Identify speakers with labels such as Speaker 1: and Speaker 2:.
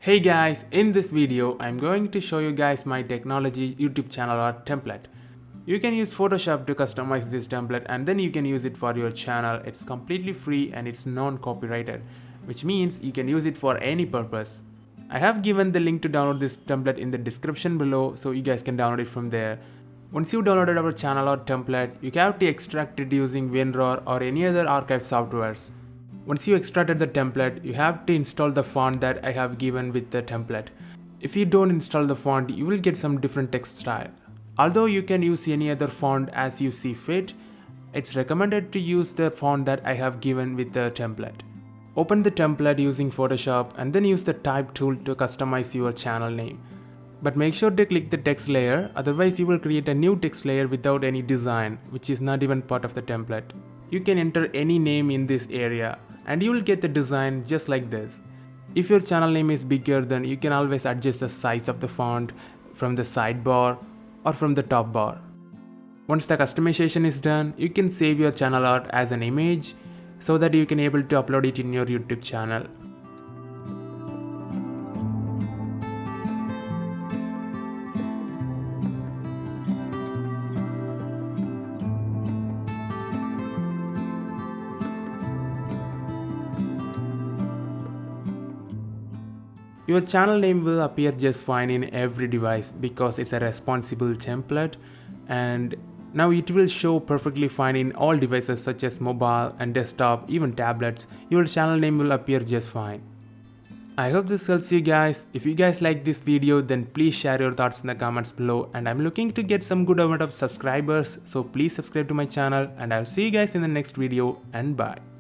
Speaker 1: Hey guys, in this video I'm going to show you guys my technology YouTube channel art template. You can use Photoshop to customize this template and then you can use it for your channel. It's completely free and it's non-copyrighted, which means you can use it for any purpose. I have given the link to download this template in the description below so you guys can download it from there. Once you downloaded our channel art template, you have to extract it using WinRAR or any other archive softwares. Once you extracted the template, you have to install the font that I have given with the template. If you don't install the font, you will get some different text style. Although you can use any other font as you see fit, it's recommended to use the font that I have given with the template. Open the template using Photoshop and then use the type tool to customize your channel name. But make sure to click the text layer, otherwise you will create a new text layer without any design, which is not even part of the template. You can enter any name in this area and you will get the design just like this. If your channel name is bigger, then you can always adjust the size of the font from the sidebar or from the top bar. Once the customization is done, you can save your channel art as an image so that you can able to upload it in your YouTube channel. Your channel name will appear just fine in every device because it's a responsible template, and now it will show perfectly fine in all devices such as mobile and desktop, even tablets. Your channel name will appear just fine. I hope this helps you guys. If you guys like this video, then please share your thoughts in the comments below, and I'm looking to get some good amount of subscribers, so please subscribe to my channel and I'll see you guys in the next video, and bye.